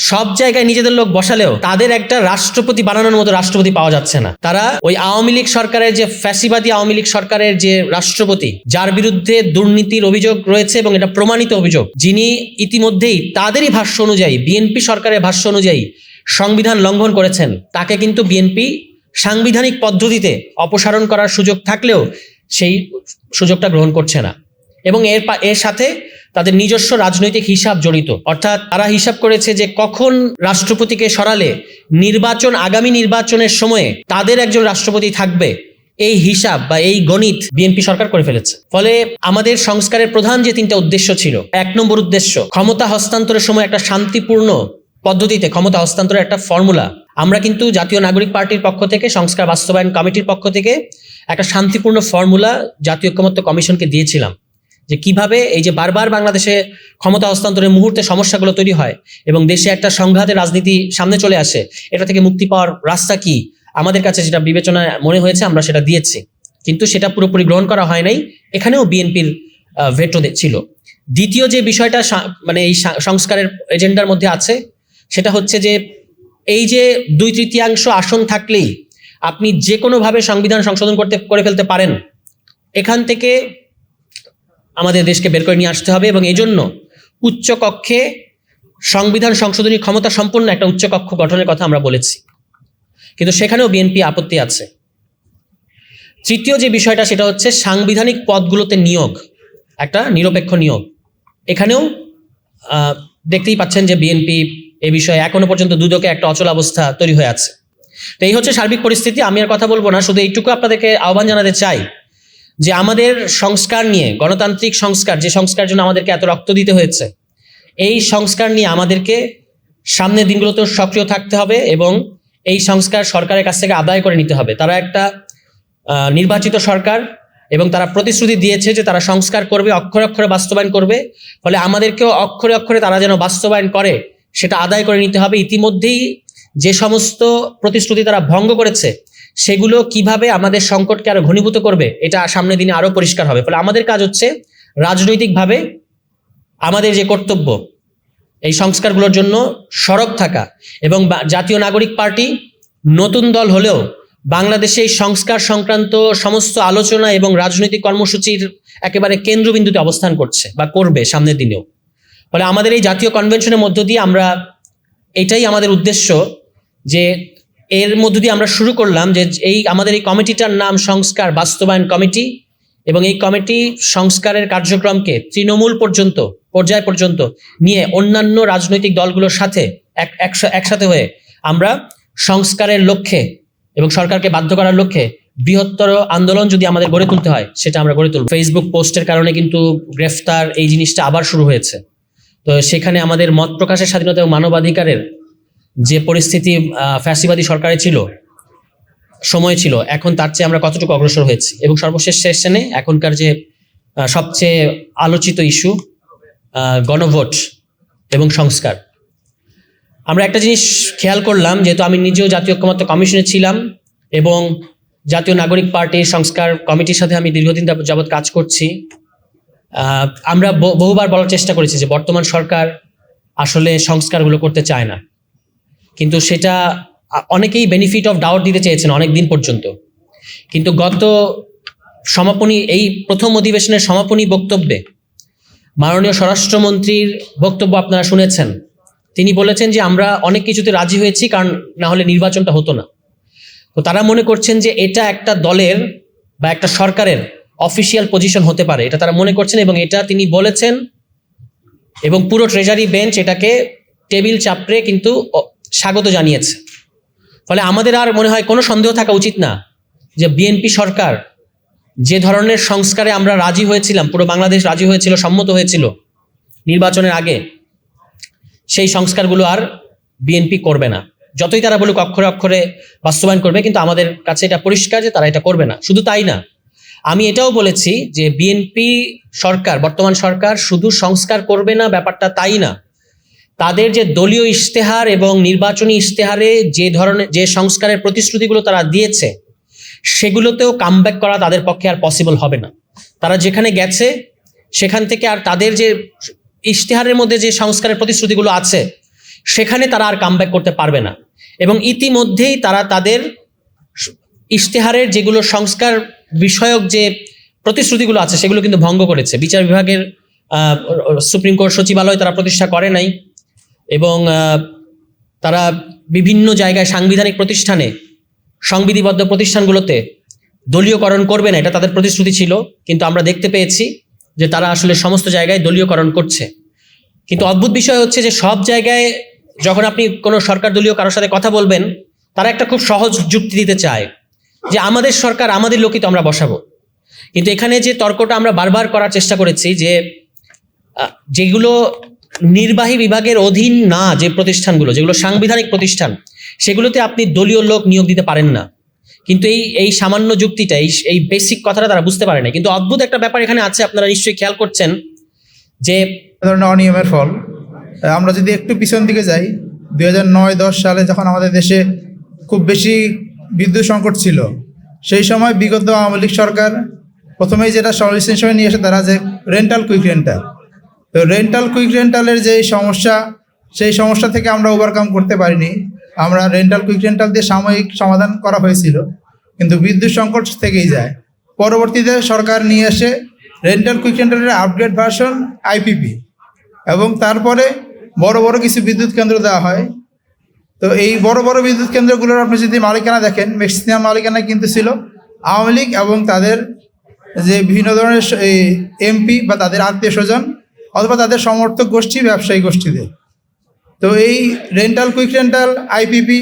সব জায়গায় নিজেদের লোক বসালেও তাদের একটা রাষ্ট্রপতি বানানোর মতো রাষ্ট্রপতি পাওয়া যাচ্ছে না। তারা ওই আওয়ামী লীগ সরকারের যে ফ্যাসিবাদী আওয়ামী লীগ সরকারের যে রাষ্ট্রপতি, যার বিরুদ্ধে দুর্নীতির অভিযোগ রয়েছে এবং এটা প্রমাণিত অভিযোগ, যিনি ইতিমধ্যেই তাদেরই ভাষ্য অনুযায়ী, বিএনপি সরকারের ভাষ্য অনুযায়ী সংবিধান লঙ্ঘন করেছেন, তাকে কিন্তু বিএনপি সাংবিধানিক পদ্ধতিতে অপসারণ করার সুযোগ থাকলেও সেই সুযোগটা গ্রহণ করছে না। এবং এর সাথে তাদের নিজস্ব রাজনৈতিক হিসাব জড়িত। অর্থাৎ তারা হিসাব করেছে যে কখন রাষ্ট্রপতিকে সরালে আগামী নির্বাচনের সময়ে তাদের একজন রাষ্ট্রপতি থাকবে, এই হিসাব বা এই গণিত বিএনপি সরকার করে ফেলেছে। ফলে আমাদের সংস্কারের প্রধান যে 3টা উদ্দেশ্য ছিল, 1 নম্বর উদ্দেশ্য ক্ষমতা হস্তান্তরের সময় একটা শান্তিপূর্ণ পদ্ধতিতে ক্ষমতা হস্তান্তরের একটা ফর্মুলা। আমরা কিন্তু জাতীয় নাগরিক পার্টির পক্ষ থেকে, সংস্কার বাস্তবায়ন কমিটির পক্ষ থেকে একটা শান্তিপূর্ণ ফর্মুলা জাতীয় ঐকমত্য কমিশনকে দিয়েছিলাম, যে কিভাবে এই যে বারবার বাংলাদেশে ক্ষমতা হস্তান্তরের মুহূর্তে সমস্যাগুলো তৈরি হয় এবং দেশে একটা সংঘাতের রাজনীতি সামনে চলে আসে, এটা থেকে মুক্তি পাওয়ার রাস্তা কি, আমাদের কাছে যেটা বিবেচনায় মনে হয়েছে আমরা সেটা দিয়েছি। কিন্তু সেটা পুরোপুরি গ্রহণ করা হয় নাই, এখানেও বিএনপির ভেটো ছিল। দ্বিতীয় যে বিষয়টা মানে এই সংস্কারের এজেন্ডার মধ্যে আছে, সেটা হচ্ছে যে এই যে 2/3 আসন থাকলেই আপনি যে কোনোভাবে সংবিধান সংশোধন করে ফেলতে পারেন, এখান থেকে আমাদের দেশকে বের করে নিয়ে আসতে হবে। এবং এই জন্য উচ্চকক্ষে সংবিধান সংশোধনী ক্ষমতা সম্পন্ন একটা উচ্চকক্ষ গঠনের কথা আমরা বলেছি, কিন্তু সেখানেও বিএনপি আপত্তি আছে। তৃতীয় যে বিষয়টা, সেটা হচ্ছে সাংবিধানিক পদগুলোতে নিয়োগ, একটা নিরপেক্ষ নিয়োগ। এখানেও দেখতেই পাচ্ছেন যে বিএনপি এই বিষয়ে এখনো পর্যন্ত দুদকে একটা অচল অবস্থা তৈরি হয়ে আছে। তো এই হচ্ছে সার্বিক পরিস্থিতি। আমি আর কথা বলবো না, শুধু এইটুকু আপনাদেরকে আহ্বান জানাতে চাই যে আমাদের সংস্কার নিয়ে, গণতান্ত্রিক সংস্কার, যে সংস্কার জন্য আমাদেরকে এত রক্ত দিতে হয়েছে, এই সংস্কার নিয়ে আমাদেরকে সামনের দিনগুলোতেও সক্রিয় থাকতে হবে এবং এই সংস্কার সরকারের কাছ থেকে আদায় করে নিতে হবে। তারা একটা নির্বাচিত সরকার এবং তারা প্রতিশ্রুতি দিয়েছে যে তারা সংস্কার করবে, অক্ষরে অক্ষরে বাস্তবায়ন করবে। ফলে আমাদেরকেও অক্ষরে অক্ষরে তারা যেন বাস্তবায়ন করে সেটা আদায় করে নিতে হবে। ইতিমধ্যেই যে সমস্ত প্রতিশ্রুতি তারা ভঙ্গ করেছে, সেগুলো কিভাবে আমাদের সংকটকে আরো ঘনীভূত করবে, এটা সামনের দিনে আরো পরিষ্কার হবে। ফলে আমাদের কাজ হচ্ছে রাজনৈতিকভাবে আমাদের যে কর্তব্য, এই সংস্কারগুলোর জন্য সরব থাকা। এবং জাতীয় নাগরিক পার্টি নতুন দল হলেও বাংলাদেশে এই সংস্কার সংক্রান্ত সমস্ত আলোচনা এবং রাজনৈতিক কর্মসূচির একেবারে কেন্দ্রবিন্দুতে অবস্থান করছে বা করবে সামনের দিনেও। ফলে আমাদের এই জাতীয় কনভেনশনের মধ্য দিয়ে এটাই আমাদের উদ্দেশ্য, যে এর মধ্য দিয়ে আমরা শুরু করলাম যে আমাদের এই কমিটিটার নাম সংস্কার বাস্তবায়ন কমিটি, এবং এই কমিটি সংস্কারের কার্যক্রমকে তৃণমূল পর্যায় পর্যন্ত নিয়ে অন্যান্য রাজনৈতিক দলগুলোর সাথে একসাথে হয়ে আমরা সংস্কারের লক্ষ্যে এবং সরকারকে বাধ্য করার লক্ষ্যে বৃহত্তর আন্দোলন যদি আমাদের গড়ে তুলতে হয়, সেটা আমরা গড়ে তুলব। ফেসবুক পোস্টের কারণে কিন্তু গ্রেফতার এই জিনিসটা আবার শুরু হয়েছে। তো সেখানে আমাদের মত প্রকাশের স্বাধীনতা এবং মানবাধিকারের যে পরিস্থিতি ফ্যাসিবাদী সরকারের সময় ছিল, এখন তার চেয়ে আমরা কতটুকু অগ্রসর হয়েছি। এবং সর্বশেষ সেশনে এখনকার যে সবচেয়ে আলোচিত ইস্যু, গণভোট এবং সংস্কার, আমরা একটা জিনিস খেয়াল করলাম, যেহেতু আমি নিজেও জাতীয় ঐকমত্য কমিশনে ছিলাম এবং জাতীয় নাগরিক পার্টির সংস্কার কমিটির সাথে আমি দীর্ঘদিন যাবৎ কাজ করছি, আমরা বহুবার বলার চেষ্টা করেছি যে বর্তমান সরকার আসলে সংস্কারগুলো করতে চায় না। কিন্তু সেটা অনেকেই বেনিফিট অফ ডাউট দিতে চেয়েছেন অনেক দিন পর্যন্ত। কিন্তু গত এই প্রথম অধিবেশনের সমাপনী বক্তব্যে মাননীয় স্বরাষ্ট্রমন্ত্রীর বক্তব্য আপনারা শুনেছেন। তিনি বলেছেন যে আমরা অনেক কিছুতে রাজি হয়েছি, কারণ না হলে নির্বাচনটা হতো না। তো তারা মনে করছেন যে এটা একটা দলের বা একটা সরকারের অফিসিয়াল পজিশন হতে পারে, এটা তারা মনে করছেন এবং এটা তিনি বলেছেন এবং পুরো ট্রেজারি বেঞ্চ এটাকে টেবিল চাপড়ে কিন্তু স্বাগত জানিয়েছে। ফলে আমাদের আর মনে হয় কোনো সন্দেহ থাকা উচিত না যে বিএনপি সরকার যে ধরনের সংস্কারে আমরা রাজি হয়েছিলাম, পুরো বাংলাদেশ রাজি হয়েছিল, সম্মত হয়েছিল নির্বাচনের আগে, সেই সংস্কারগুলো আর বিএনপি করবে না। যতই তারা বলুক অক্ষরে অক্ষরে বাস্তবায়ন করবে, কিন্তু আমাদের কাছে এটা পরিষ্কার যে তারা এটা করবে না। শুধু তাই না, আমি এটাও বলেছি যে বিএনপি সরকার, বর্তমান সরকার শুধু সংস্কার করবে না ব্যাপারটা তাই না, তাদের যে দলীয় ইশতেহার এবং নির্বাচনী ইশতেহারে যে সংস্কারের প্রতিশ্রুতিগুলো তারা দিয়েছে, সেগুলোতেও কামব্যাক করা তাদের পক্ষে আর পসিবল হবে না। তারা যেখানে গেছে সেখান থেকে আর তাদের যে ইশতেহারের মধ্যে যে সংস্কারের প্রতিশ্রুতিগুলো আছে, সেখানে তারা আর কামব্যাক করতে পারবে না। এবং ইতিমধ্যেই তারা তাদের ইশতেহারের যেগুলো সংস্কার বিষয়ক যে প্রতিশ্রুতিগুলো আছে সেগুলো কিন্তু ভঙ্গ করেছে। বিচার বিভাগের সুপ্রিম কোর্ট সচিবালয় তারা প্রতিষ্ঠা করে নাই, এবং তারা বিভিন্ন জায়গায় সাংবিধানিক প্রতিষ্ঠানে, সংবিধিবদ্ধ প্রতিষ্ঠানগুলোতে দলীয়করণ করবে না, এটা তাদের প্রতিশ্রুতি ছিল। কিন্তু আমরা দেখতে পেয়েছি যে তারা আসলে সমস্ত জায়গায় দলীয়করণ করছে। কিন্তু অদ্ভুত বিষয় হচ্ছে যে সব জায়গায় যখন আপনি কোনো সরকার দলীয় কারোর সাথে কথা বলবেন, তারা একটা খুব সহজ যুক্তি দিতে চায় যে আমাদের সরকার, আমাদের লোকই তো আমরা বসাবো। কিন্তু এখানে যে তর্কটা আমরা বারবার করার চেষ্টা করেছি যে যেগুলো নির্বাহী বিভাগের অধীন না, যে প্রতিষ্ঠানগুলো যেগুলো সাংবিধানিক প্রতিষ্ঠান, সেগুলোতে আপনি দলীয় লোক নিয়োগ দিতে পারেন না। কিন্তু এই সামান্য যুক্তিটা, এই বেসিক কথাটা তারা বুঝতে পারে না। কিন্তু অদ্ভুত একটা ব্যাপার এখানে আছে, আপনারা নিশ্চয়ই খেয়াল করছেন যে ধরনের অনিয়মের ফল আমরা যদি একটু পিছন দিকে যাই, 2009-10 সালে যখন আমাদের দেশে খুব বেশি বিদ্যুৎ সংকট ছিল, সেই সময় বিগত আওয়ামী লীগ সরকার প্রথমেই যেটা সলিউশন হিসেবে নিয়ে এসে তারা যে রেন্টাল কুইক রেন্টাল, তো রেন্টাল কুইক রেন্টালের যে সমস্যা, সেই সমস্যা থেকে আমরা ওভারকাম করতে পারিনি। আমরা রেন্টাল কুইক রেন্টাল দিয়ে সাময়িক সমাধান করা হয়েছিল, কিন্তু বিদ্যুৎ সংকট থেকেই যায়। পরবর্তীতে সরকার নিয়ে এসে রেন্টাল কুইক রেন্টালের আপগ্রেড ভার্সন আইপিপি, এবং তারপরে বড় বড় কিছু বিদ্যুৎ কেন্দ্র দেওয়া হয়। তো এই বড় বড় বিদ্যুৎ কেন্দ্রগুলোর আপনি যদি মালিকানা দেখেন, ম্যাক্সিমাম মালিকানা কিন্তু ছিল আওয়ামী লীগ এবং তাদের যে বিভিন্ন ধরনের এমপি বা তাদের আত্মীয় স্বজন অথবা তাদের সমর্থক গোষ্ঠী, ব্যবসায়ী গোষ্ঠীদের। তো এই রেন্টাল কুইক রেন্টাল, আইপিপি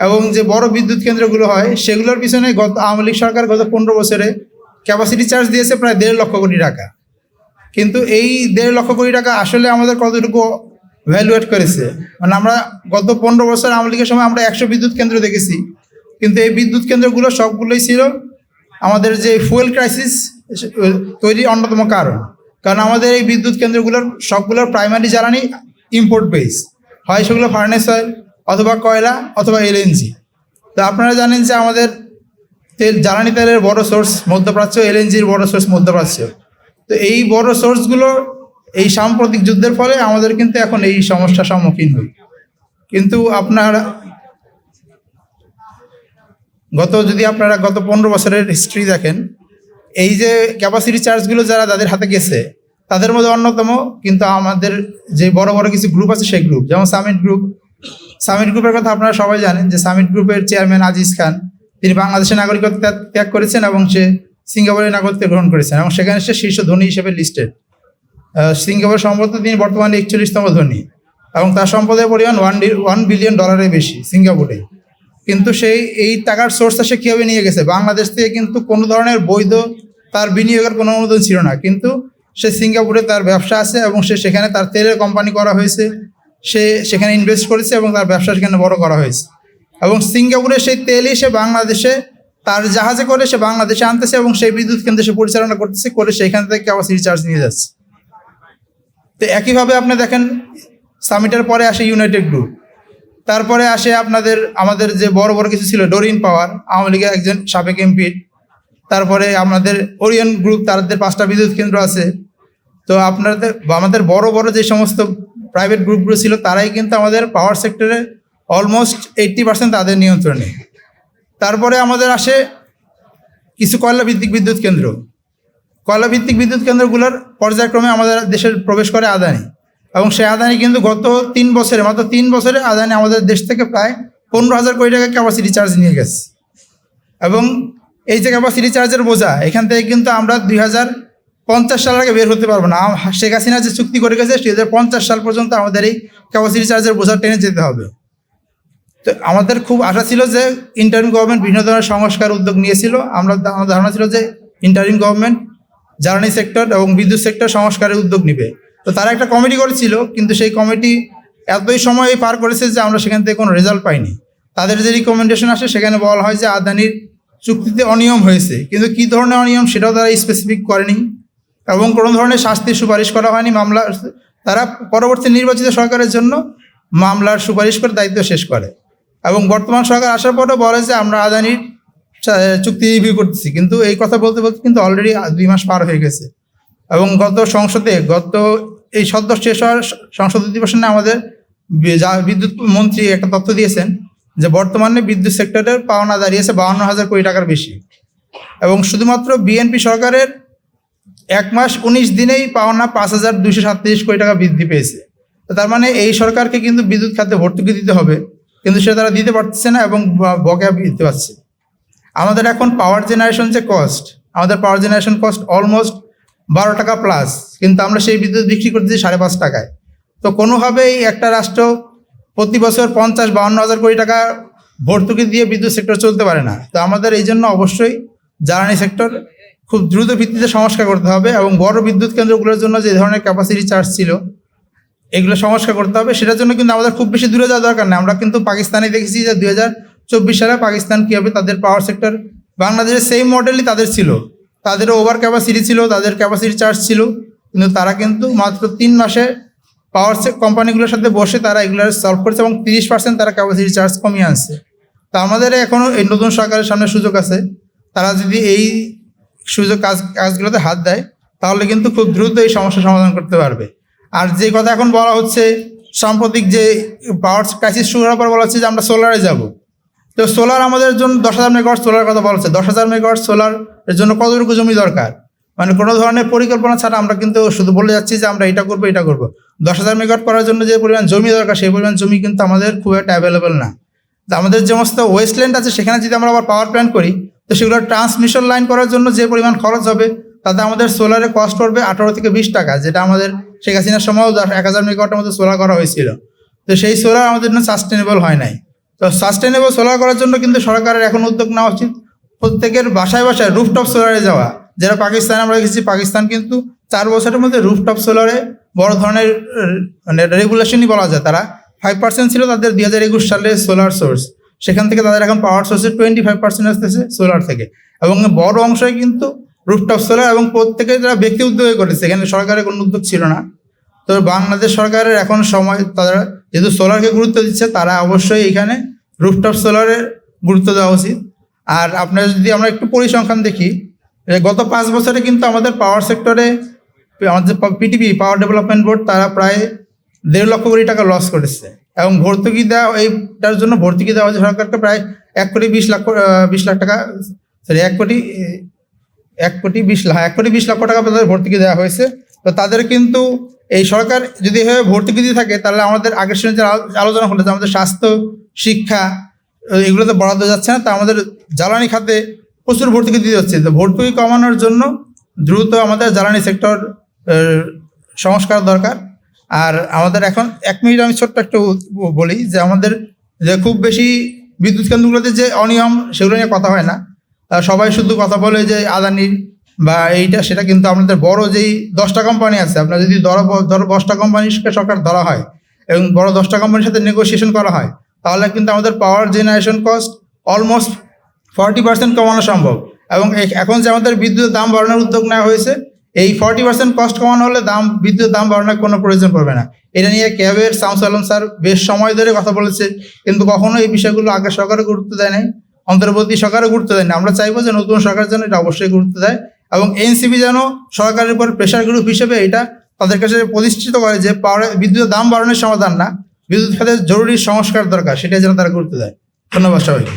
এবং যে বড় বিদ্যুৎ কেন্দ্রগুলো হয়, সেগুলোর পিছনে গত আওয়ামী লীগ সরকার গত 15 বছরে ক্যাপাসিটি চার্জ দিয়েছে প্রায় 1.5 লক্ষ কোটি টাকা। কিন্তু এই 1.5 লক্ষ কোটি টাকা আসলে আমাদের কতটুকু ভ্যালুয়েট করেছে? মানে আমরা গত 15 বছর আওয়ামী লীগের সময় আমরা 100 বিদ্যুৎ কেন্দ্র দেখেছি, কিন্তু এই বিদ্যুৎ কেন্দ্রগুলো সবগুলোই ছিল আমাদের যে ফুয়েল ক্রাইসিস তৈরির অন্যতম কারণ। কারণ আমাদের এই বিদ্যুৎ কেন্দ্রগুলোর সবগুলোর প্রাইমারি জ্বালানি ইম্পোর্ট বেস, হয় সেগুলো ফার্নেস অয়েল অথবা কয়লা অথবা এলএনজি। তো আপনারা জানেন যে আমাদের জ্বালানি তেলের বড় সোর্স মধ্যপ্রাচ্য, এলএনজির বড় সোর্স মধ্যপ্রাচ্য। তো এই বড় সোর্সগুলো এই সাম্প্রতিক যুদ্ধের ফলে আমাদের কিন্তু এখন এই সমস্যার সম্মুখীন হই। কিন্তু আপনারা যদি আপনারা গত 15 বছরের হিস্ট্রি দেখেন, এই যে ক্যাপাসিটি চার্জগুলো যারা তাদের হাতে গেছে, তাদের মধ্যে অন্যতম কিন্তু আমাদের যে বড় বড় কিছু গ্রুপ আছে, সেই গ্রুপ, যেমন সামিট গ্রুপের কথা আপনারা সবাই জানেন যে সামিট গ্রুপের চেয়ারম্যান আজিজ খান, তিনি বাংলাদেশের নাগরিকত্ব ত্যাগ করেছেন এবং সে সিঙ্গাপুরের নাগরিকত্ব গ্রহণ করেছেন, এবং সেখানে সে শীর্ষ ধনী হিসেবে লিস্টেড। সিঙ্গাপুর সম্পদ তিনি বর্তমানে 41তম ধনী, এবং তার সম্পদের পরিমাণ $1 বিলিয়ন বেশি সিঙ্গাপুরে। কিন্তু এই টাকার সোর্সটা সে কীভাবে নিয়ে গেছে? বাংলাদেশ থেকে কিন্তু কোনো ধরনের বৈধ তার বিনিয়োগের কোনো অনুমোদন ছিল না, কিন্তু সে সিঙ্গাপুরে তার ব্যবসা আছে এবং সে সেখানে তার তেলের কোম্পানি করা হয়েছে, সে সেখানে ইনভেস্ট করেছে এবং তার ব্যবসা সেখানে বড় করা হয়েছে। এবং সিঙ্গাপুরে সেই তেলই সে বাংলাদেশে তার জাহাজে করে সে বাংলাদেশে আনতেছে এবং সেই বিদ্যুৎ কেন্দ্রে সে পরিচালনা করতেছে, করে সেইখান থেকে ক্যাপাসিটি চার্জ নিয়ে যাচ্ছে। তো একইভাবে আপনি দেখেন, সামিটের পরে আসে ইউনাইটেড গ্রুপ, তারপরে আসে আমাদের যে বড় বড় কিছু ছিল, ডোরিন পাওয়ার, আওয়ামী লীগের একজন সাবেক এমপি, তারপরে আমাদের ওরিয়ন গ্রুপ, তাদের 5টা বিদ্যুৎ কেন্দ্র আছে। তো আমাদের বড় বড় যে সমস্ত প্রাইভেট গ্রুপগুলো ছিল, তারাই কিন্তু আমাদের পাওয়ার সেক্টরে অলমোস্ট 80% তাদের নিয়ন্ত্রণে। তারপরে আমাদের আসে কিছু কয়লাভিত্তিক বিদ্যুৎ কেন্দ্র। কয়লাভিত্তিক বিদ্যুৎ কেন্দ্রগুলোর পর্যায়ক্রমে আমাদের দেশের প্রবেশ করে আদানি, এবং সেই আদানি কিন্তু গত মাত্র 3 বছরে আদানি আমাদের দেশ থেকে প্রায় 15,000 কোটি টাকা ক্যাপাসিটি চার্জ নিয়ে গেছে। এবং এই যে ক্যাপাসিটি চার্জের বোঝা, এখান থেকে কিন্তু আমরা 2050 সালের আগে বের হতে পারবো না। শেখ হাসিনা যে চুক্তি করে গেছে, 2050 সাল পর্যন্ত আমাদের এই ক্যাপাসিটি চার্জের বোঝা টেনে যেতে হবে। তো আমাদের খুব আশা ছিল যে ইন্টারিম গভর্নমেন্ট বিভিন্ন ধরনের সংস্কার উদ্যোগ নিয়েছিল। আমার ধারণা ছিল যে ইন্টারিম গভর্নমেন্ট জ্বালানি সেক্টর এবং বিদ্যুৎ সেক্টর সংস্কারের উদ্যোগ নেবে। তো তারা একটা কমিটি করেছিল, কিন্তু সেই কমিটি এতই সময় পার করেছে যে আমরা সেখান থেকে কোনো রেজাল্ট পাইনি। তাদের যে রিকমেন্ডেশন আসে, সেখানে বলা হয় যে আদানির চুক্তিতে অনিয়ম হয়েছে, কিন্তু কী ধরনের অনিয়ম সেটাও তারা স্পেসিফিক করেনি, এবং কোনো ধরনের শাস্তির সুপারিশ করা হয়নি। তারা পরবর্তী নির্বাচিত সরকারের জন্য মামলার সুপারিশ করে দায়িত্ব শেষ করে, এবং বর্তমান সরকার আসার পরেও বলে যে আমরা আদানির চুক্তি রিভিউ করতেছি। কিন্তু এই কথা বলতে বলতে কিন্তু অলরেডি 2 মাস পার হয়ে গেছে, এবং এই সদ্য শেষ হওয়ার সংসদ অধিবেশনে আমাদের বিদ্যুৎ মন্ত্রী একটা তথ্য দিয়েছেন যে বর্তমানে বিদ্যুৎ সেক্টরের পাওনা দাঁড়িয়েছে 52,000 কোটি টাকার বেশি, এবং শুধুমাত্র বিএনপি সরকারের 1 মাস 19 দিনেই পাওনা 5,237 কোটি টাকা বৃদ্ধি পেয়েছে। তো তার মানে এই সরকারকে কিন্তু বিদ্যুৎ খাতে ভর্তুকি দিতে হবে, কিন্তু সেটা তারা দিতে পারছে না এবং বকেয়া দিতে পারছে। আমাদের এখন পাওয়ার জেনারেশন যে কস্ট, আমাদের পাওয়ার জেনারেশন কস্ট অলমোস্ট 12 টাকা প্লাস, কিন্তু আমরা সেই বিদ্যুৎ বিক্রি করতেছি 5.5 টাকায়। তো কোনোভাবেই একটা রাষ্ট্র প্রতি বছর 50-52 হাজার কোটি টাকা ভর্তুকি দিয়ে বিদ্যুৎ সেক্টর চলতে পারে না। তো আমাদের এই জন্য অবশ্যই জ্বালানি সেক্টর খুব দ্রুত ভিত্তিতে সংস্কার করতে হবে, এবং বড় বিদ্যুৎ কেন্দ্রগুলোর জন্য যে ধরনের ক্যাপাসিটি চার্জ ছিল এগুলো সংস্কার করতে হবে। সেটার জন্য কিন্তু আমাদের খুব বেশি দূরে যাওয়ার দরকার নেই। আমরা কিন্তু পাকিস্তানে দেখেছি যে 2024 সালে পাকিস্তান কীভাবে তাদের পাওয়ার সেক্টর, বাংলাদেশের সেম মডেলই তাদের ছিল, তাদেরও ওভার ক্যাপাসিটি ছিল, তাদের ক্যাপাসিটি চার্জ ছিল, কিন্তু তারা কিন্তু মাত্র 3 মাসে পাওয়ার কোম্পানিগুলোর সাথে বসে তারা এগুলো সলভ করেছে এবং 30% তারা ক্যাপাসিটি চার্জ কমিয়ে আনছে। তো আমাদের এখনও এই নতুন সরকারের সামনে সুযোগ আছে, তারা যদি এই কাজগুলোতে হাত দেয় তাহলে কিন্তু খুব দ্রুত এই সমস্যার সমাধান করতে পারবে। আর যে কথা এখন বলা হচ্ছে, সাম্প্রতিক যে পাওয়ার ক্রাইসিস শুরু হওয়ার পর বলা হচ্ছে যে আমরা সোলারে যাব, তো সোলার আমাদের জন্য 10,000 মেগাওয়াট সোলার কথা বলা হচ্ছে। 10,000 মেগাওয়াট সোলারের জন্য কতটুকু জমি দরকার, মানে কোনো ধরনের পরিকল্পনা ছাড়া আমরা কিন্তু শুধু বলে যাচ্ছি যে আমরা এটা করবো এটা করবো। 10,000 মেগাওয়াট করার জন্য যে পরিমাণ জমি দরকার সেই পরিমাণ জমি কিন্তু আমাদের খুব একটা অ্যাভেলেবেল না। তো আমাদের যে সমস্ত ওয়েস্টল্যান্ড আছে সেখানে যদি আমরা আবার পাওয়ার প্ল্যান্ট করি, তো সেগুলো ট্রান্সমিশন লাইন করার জন্য যে পরিমাণ খরচ হবে তাতে আমাদের সোলারে কস্ট পড়বে 18 থেকে 20 টাকা, যেটা আমাদের শেখ হাসিনার সময়ও 1000 মেগাওয়াটের মধ্যে সোলার করা হয়েছিল। তো সেই সোলার আমাদের জন্য সাস্টেনেবল হয় নাই। তো সাস্টেনেবল সোলার করার জন্য কিন্তু সরকারের এখন উদ্যোগ নেওয়া উচিত, প্রত্যেকের বাসায় বাসায় রুফটপ সোলারে যাওয়া। যেটা পাকিস্তানে আমরা দেখেছি, পাকিস্তান কিন্তু 4 বছরের মধ্যে রুফটপ সোলারে বড় ধরনের মানে রেগুলেশনই বলা যায়, তারা 5% ছিল তাদের 2021 সালে সোলার সোর্স, সেখান থেকে তাদের এখন পাওয়ার সোর্সের 25% আসতেছে সোলার থেকে, এবং বড় অংশই কিন্তু রুফটপ সোলার, এবং প্রত্যেকে যারা ব্যক্তি উদ্যোগে করেছে, এখানে সরকারের কোনো উদ্যোগ ছিল না। তো বাংলাদেশ সরকারের এখন সময়, তারা যেহেতু সোলারকে গুরুত্ব দিচ্ছে, তারা অবশ্যই এখানে রুফটপ সোলারের গুরুত্ব দেওয়া উচিত। আর আপনার যদি আমরা একটু পরিসংখ্যান দেখি, গত 5 বছরে কিন্তু আমাদের পাওয়ার সেক্টরে আমাদের পিটিপি পাওয়ার ডেভেলপমেন্ট বোর্ড তারা প্রায় 1.5 লক্ষ কোটি টাকা লস করেছে, এবং ভর্তুকি দেওয়া এইটার জন্য ভর্তুকি দেওয়া হয়েছে সরকারকে প্রায় 1 কোটি 20 লক্ষ টাকা তাদের ভর্তুকি দেওয়া হয়েছে। তো তাদের কিন্তু এই সরকার যদি এভাবে ভর্তুকি দিয়ে থাকে, তাহলে আমাদের আগের সময় যে আলোচনা হলো যে আমাদের স্বাস্থ্য, শিক্ষা এগুলোতে বরাদ্দ যাচ্ছে না, তা আমাদের জ্বালানি খাতে প্রচুর ভর্তুকি দিতে হচ্ছে। তো ভর্তুকি কমানোর জন্য দ্রুত আমাদের জ্বালানি সেক্টর সংস্কার দরকার। আর আমাদের এখন 1 মিনিট আমি ছোট্ট একটু বলি যে আমাদের যে খুব বেশি বিদ্যুৎ কেন্দ্রগুলোতে যে অনিয়ম সেগুলো নিয়ে কথা হয় না, সবাই শুধু কথা বলে যে আদানির বা এইটা সেটা, কিন্তু আমাদের বড় যেই 10টা কোম্পানি আছে, আপনার যদি ধরো 10টা কোম্পানিকে সরকার ধরা হয় এবং বড় 10টা কোম্পানির সাথে নেগোসিয়েশন করা হয়, তাহলে কিন্তু আমাদের পাওয়ার জেনারেশন কস্ট অলমোস্ট 40% কমানো সম্ভব। এবং এখন যে আমাদের বিদ্যুতের দাম বাড়ানোর উদ্যোগ নেওয়া হয়েছে, এই 40% কস্ট কমানো হলে বিদ্যুতের দাম বাড়ানোর কোনো প্রয়োজন পড়বে না। এটা নিয়ে ক্যাবের শামসুল আলম স্যার বেশ সময় ধরে কথা বলেছে, কিন্তু কখনো এই বিষয়গুলো আগে সরকারও গুরুত্ব দেয় নাই, অন্তর্বর্তী সরকারও গুরুত্ব দেয় না। আমরা চাইবো যে নতুন সরকার যেন এটা অবশ্যই গুরুত্ব দেয়, এবং এনসিপি যেন সরকারের উপর প্রেশার গ্রুপ হিসেবে এটা তাদের কাছে প্রতিষ্ঠিত করে যে বিদ্যুতের দাম বাড়ানোর সমাধান না, বিদ্যুৎ খাতে জরুরি সংস্কার দরকার, সেটা যেন তারা গুরুত্ব দেয়। ধন্যবাদ সবাইকে।